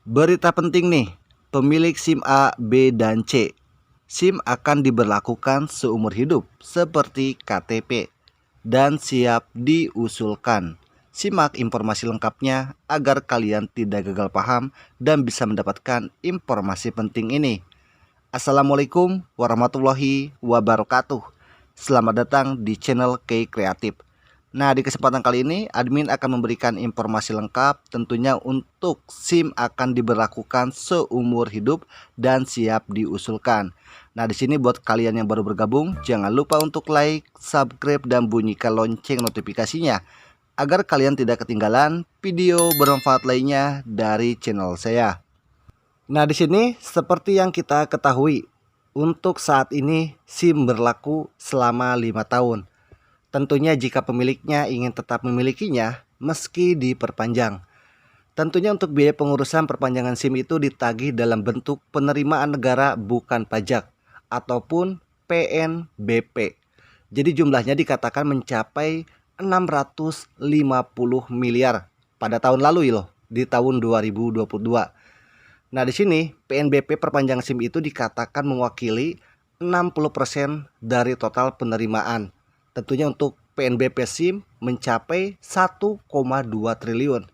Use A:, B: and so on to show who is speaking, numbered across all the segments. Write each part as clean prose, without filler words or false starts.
A: Berita penting nih, pemilik SIM A, B, dan C. SIM akan diberlakukan seumur hidup seperti KTP dan siap diusulkan. Simak informasi lengkapnya agar kalian tidak gagal paham dan bisa mendapatkan informasi penting ini. Assalamualaikum warahmatullahi wabarakatuh. Selamat datang di channel K Kreatif. Nah, di kesempatan kali ini admin akan memberikan informasi lengkap tentunya untuk SIM akan diberlakukan seumur hidup dan siap diusulkan. Nah, di sini buat kalian yang baru bergabung, jangan lupa untuk like, subscribe, dan bunyikan lonceng notifikasinya agar kalian tidak ketinggalan video bermanfaat lainnya dari channel saya. Nah, di sini seperti yang kita ketahui, untuk saat ini SIM berlaku selama 5 tahun. Tentunya jika pemiliknya ingin tetap memilikinya meski diperpanjang. Tentunya untuk biaya pengurusan perpanjangan SIM itu ditagih dalam bentuk penerimaan negara bukan pajak ataupun PNBP. Jadi jumlahnya dikatakan mencapai 650 miliar pada tahun lalu loh, di tahun 2022. Nah, di sini PNBP perpanjangan SIM itu dikatakan mewakili 60% dari total penerimaan. Tentunya untuk PNBP SIM mencapai 1,2 triliun.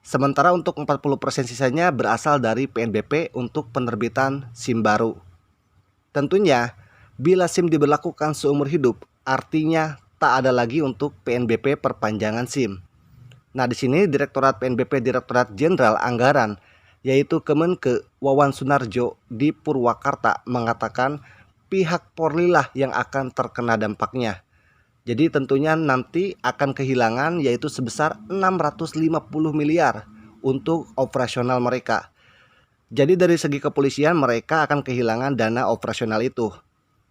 A: Sementara untuk 40% sisanya berasal dari PNBP untuk penerbitan SIM baru. Tentunya bila SIM diberlakukan seumur hidup, artinya tak ada lagi untuk PNBP perpanjangan SIM. Nah, di sini Direktorat PNBP Direktorat Jenderal Anggaran yaitu Kemenke Wawan Sunarjo di Purwakarta mengatakan pihak Polri lah yang akan terkena dampaknya. Jadi tentunya nanti akan kehilangan yaitu sebesar 650 miliar untuk operasional mereka. Jadi dari segi kepolisian mereka akan kehilangan dana operasional itu.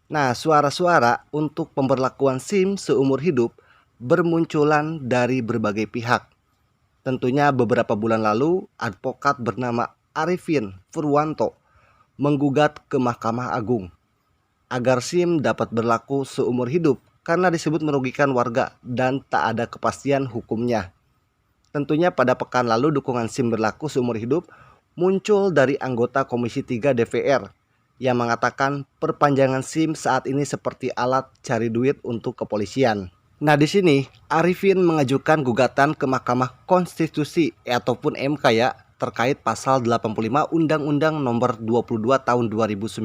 A: Nah, suara-suara untuk pemberlakuan SIM seumur hidup bermunculan dari berbagai pihak. Tentunya beberapa bulan lalu, advokat bernama Arifin Purwanto menggugat ke Mahkamah Agung agar SIM dapat berlaku seumur hidup karena disebut merugikan warga dan tak ada kepastian hukumnya. Tentunya pada pekan lalu dukungan SIM berlaku seumur hidup muncul dari anggota Komisi 3 DPR yang mengatakan perpanjangan SIM saat ini seperti alat cari duit untuk kepolisian. Nah, di sini Arifin mengajukan gugatan ke Mahkamah Konstitusi ataupun MK ya terkait pasal 85 Undang-Undang Nomor 22 Tahun 2009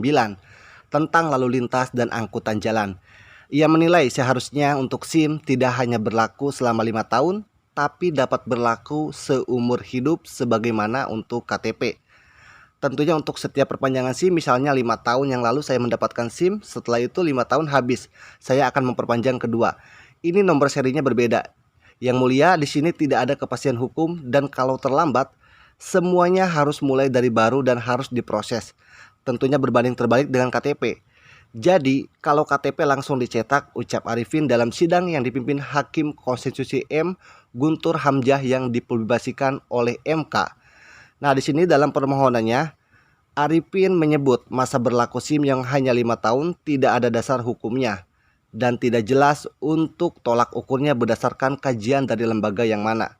A: tentang lalu lintas dan angkutan jalan. Ia menilai seharusnya untuk SIM tidak hanya berlaku selama 5 tahun, tapi dapat berlaku seumur hidup sebagaimana untuk KTP. Tentunya untuk setiap perpanjangan SIM, misalnya 5 tahun yang lalu saya mendapatkan SIM, setelah itu 5 tahun habis, saya akan memperpanjang kedua. Ini nomor serinya berbeda. Yang mulia, di sini tidak ada kepastian hukum dan kalau terlambat, semuanya harus mulai dari baru dan harus diproses. Tentunya berbanding terbalik dengan KTP. Jadi, kalau KTP langsung dicetak, ucap Arifin dalam sidang yang dipimpin Hakim Konstitusi M. Guntur Hamzah yang dipublikasikan oleh MK. Nah, di sini dalam permohonannya, Arifin menyebut masa berlaku SIM yang hanya 5 tahun tidak ada dasar hukumnya dan tidak jelas untuk tolak ukurnya berdasarkan kajian dari lembaga yang mana.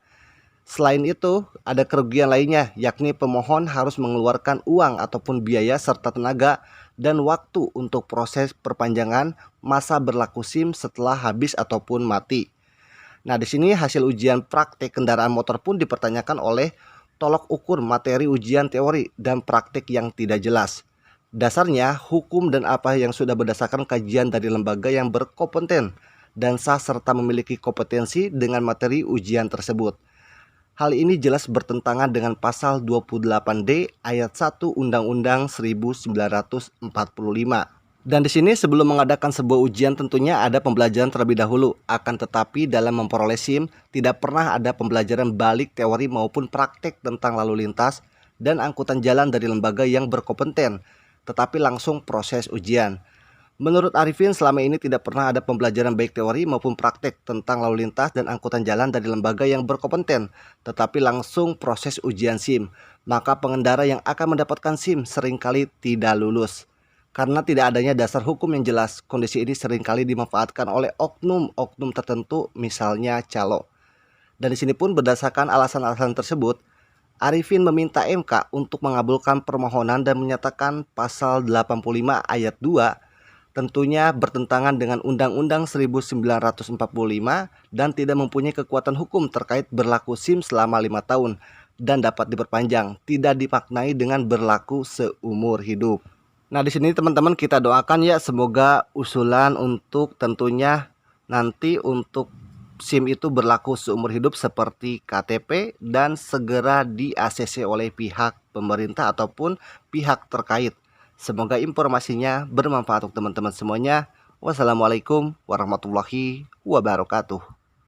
A: Selain itu, ada kerugian lainnya, yakni pemohon harus mengeluarkan uang ataupun biaya serta tenaga dan waktu untuk proses perpanjangan masa berlaku SIM setelah habis ataupun mati. Nah, di sini hasil ujian praktik kendaraan motor pun dipertanyakan oleh tolak ukur materi ujian teori dan praktik yang tidak jelas. Dasarnya, hukum dan apa yang sudah berdasarkan kajian dari lembaga yang berkompeten dan sah serta memiliki kompetensi dengan materi ujian tersebut. Hal ini jelas bertentangan dengan pasal 28D ayat 1 Undang-Undang 1945. Dan di sini sebelum mengadakan sebuah ujian tentunya ada pembelajaran terlebih dahulu. Akan tetapi dalam memperoleh SIM tidak pernah ada pembelajaran balik teori maupun praktek tentang lalu lintas dan angkutan jalan dari lembaga yang berkompeten, tetapi langsung proses ujian. Menurut Arifin selama ini tidak pernah ada pembelajaran baik teori maupun praktek tentang lalu lintas dan angkutan jalan dari lembaga yang berkompeten, tetapi langsung proses ujian SIM. Maka pengendara yang akan mendapatkan SIM seringkali tidak lulus. Karena tidak adanya dasar hukum yang jelas, kondisi ini seringkali dimanfaatkan oleh oknum-oknum tertentu, misalnya calo. Dan di sini pun berdasarkan alasan-alasan tersebut, Arifin meminta MK untuk mengabulkan permohonan dan menyatakan pasal 85 ayat 2 tentunya bertentangan dengan Undang-Undang 1945 dan tidak mempunyai kekuatan hukum terkait berlaku SIM selama 5 tahun dan dapat diperpanjang, tidak dimaknai dengan berlaku seumur hidup. Nah, di sini teman-teman kita doakan ya, semoga usulan untuk tentunya nanti untuk SIM itu berlaku seumur hidup seperti KTP dan segera di-ACC oleh pihak pemerintah ataupun pihak terkait. Semoga informasinya bermanfaat untuk teman-teman semuanya. Wassalamualaikum warahmatullahi wabarakatuh.